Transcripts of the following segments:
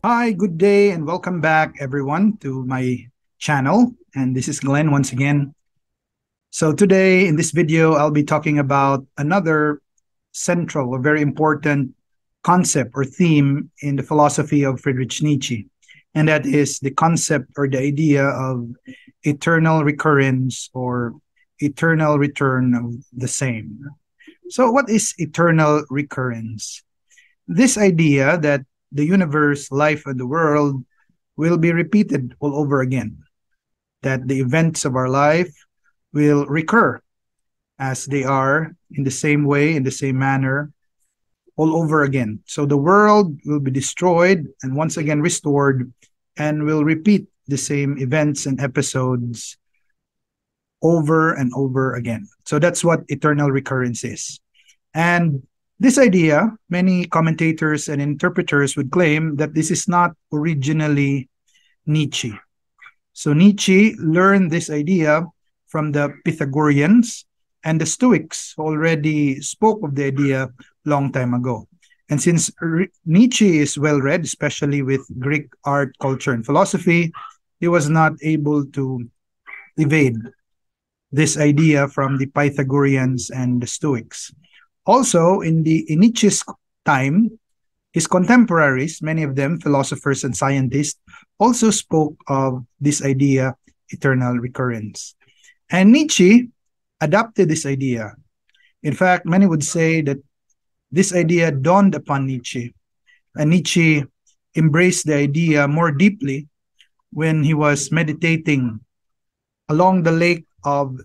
Hi, good day, and welcome back, everyone, to my channel. And this is Glenn once again. So, today in this video, I'll be talking about another central or very important concept or theme in the philosophy of Friedrich Nietzsche. And that is the concept or the idea of eternal recurrence or eternal return of the same. So, what is eternal recurrence? This idea that the universe, life, and the world will be repeated all over again, that the events of our life will recur as they are in the same way, in the same manner, all over again. So the world will be destroyed and once again restored and will repeat the same events and episodes over and over again. So that's what eternal recurrence is. And this idea, many commentators and interpreters would claim that this is not originally Nietzsche. So Nietzsche learned this idea from the Pythagoreans, and the Stoics already spoke of the idea long time ago. And since Nietzsche is well read, especially with Greek art, culture, and philosophy, he was not able to evade this idea from the Pythagoreans and the Stoics. Also, in Nietzsche's time, his contemporaries, many of them philosophers and scientists, also spoke of this idea, eternal recurrence. And Nietzsche adopted this idea. In fact, many would say that this idea dawned upon Nietzsche, and Nietzsche embraced the idea more deeply when he was meditating along the lake of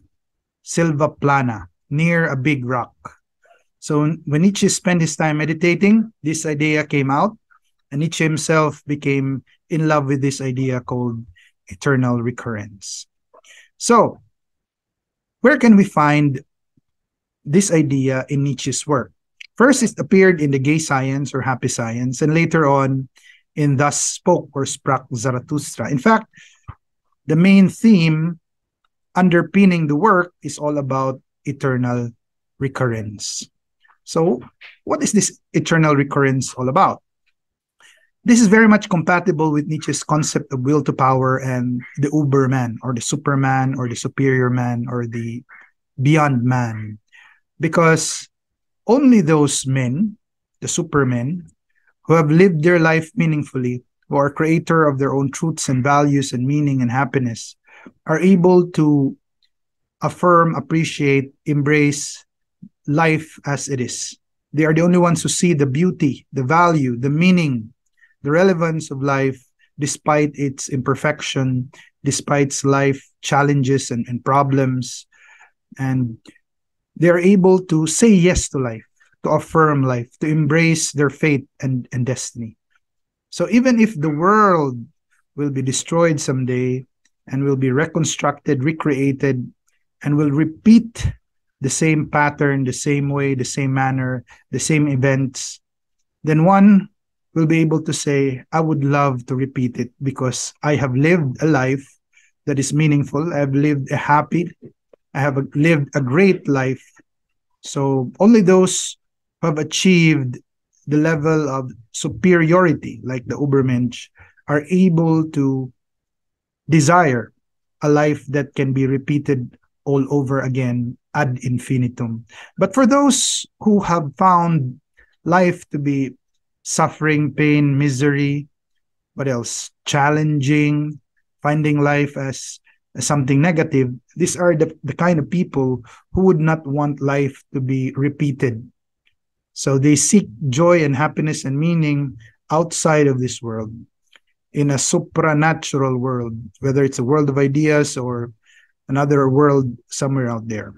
Silva Plana near a big rock. So when Nietzsche spent his time meditating, this idea came out, and Nietzsche himself became in love with this idea called eternal recurrence. So, where can we find this idea in Nietzsche's work? First, it appeared in the Gay Science or Happy Science, and later on in Thus Spoke or Sprach Zarathustra. In fact, the main theme underpinning the work is all about eternal recurrence. So, what is this eternal recurrence all about? This is very much compatible with Nietzsche's concept of will to power and the Uberman or the Superman or the superior man or the beyond man. Because only those men, the supermen, who have lived their life meaningfully, who are creator of their own truths and values and meaning and happiness, are able to affirm, appreciate, embrace life as it is. They are the only ones who see the beauty, the value, the meaning, the relevance of life despite its imperfection, despite its life challenges and problems. And they're able to say yes to life, to affirm life, to embrace their fate and destiny. So even if the world will be destroyed someday and will be reconstructed, recreated, and will repeat the same pattern, the same way, the same manner, the same events, then one will be able to say, I would love to repeat it because I have lived a life that is meaningful. I have lived a happy, I have lived a great life. So only those who have achieved the level of superiority, like the Ubermensch, are able to desire a life that can be repeated all over again ad infinitum. But for those who have found life to be suffering, pain, misery, what else? Challenging, finding life as something negative, these are the kind of people who would not want life to be repeated. So they seek joy and happiness and meaning outside of this world, in a supranatural world, whether it's a world of ideas or another world somewhere out there.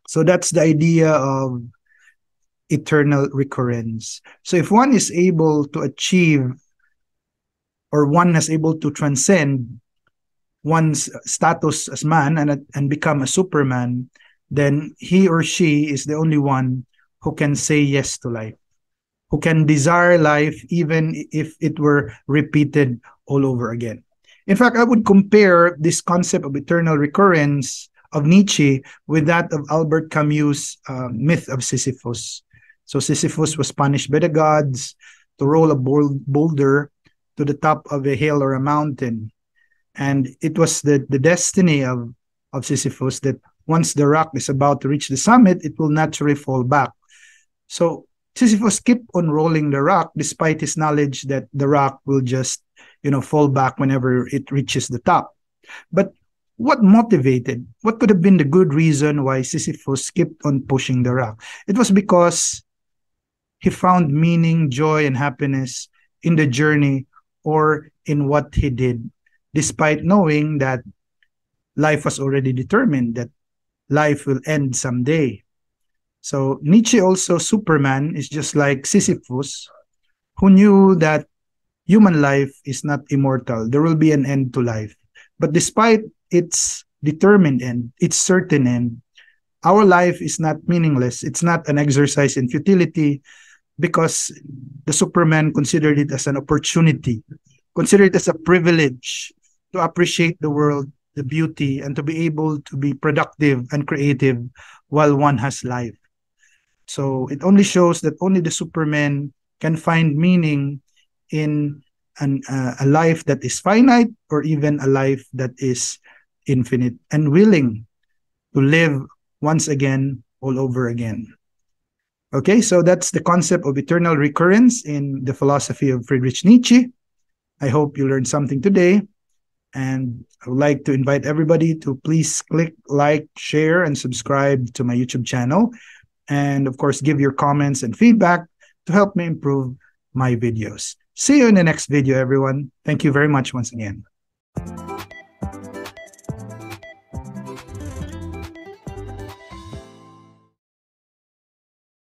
So that's the idea of eternal recurrence. So if one is able to achieve or one is able to transcend one's status as man and become a superman, then he or she is the only one who can say yes to life, who can desire life even if it were repeated all over again. In fact, I would compare this concept of eternal recurrence of Nietzsche with that of Albert Camus' myth of Sisyphus. So Sisyphus was punished by the gods to roll a boulder to the top of a hill or a mountain. And it was the destiny of Sisyphus that once the rock is about to reach the summit, it will naturally fall back. So Sisyphus kept on rolling the rock despite his knowledge that the rock will just, fall back whenever it reaches the top. But what could have been the good reason why Sisyphus kept on pushing the rock? It was because he found meaning, joy, and happiness in the journey or in what he did, despite knowing that life was already determined, that life will end someday. So Nietzsche, also Superman, is just like Sisyphus, who knew that human life is not immortal. There will be an end to life. But despite its determined end, its certain end, our life is not meaningless. It's not an exercise in futility, because the Superman considered it as an opportunity, considered it as a privilege to appreciate the world, the beauty, and to be able to be productive and creative while one has life. So it only shows that only the Superman can find meaning in a life that is finite, or even a life that is infinite, and willing to live once again, all over again. Okay, so that's the concept of eternal recurrence in the philosophy of Friedrich Nietzsche. I hope you learned something today. And I would like to invite everybody to please click like, share, and subscribe to my YouTube channel. And of course, give your comments and feedback to help me improve my videos. See you in the next video, everyone. Thank you very much once again.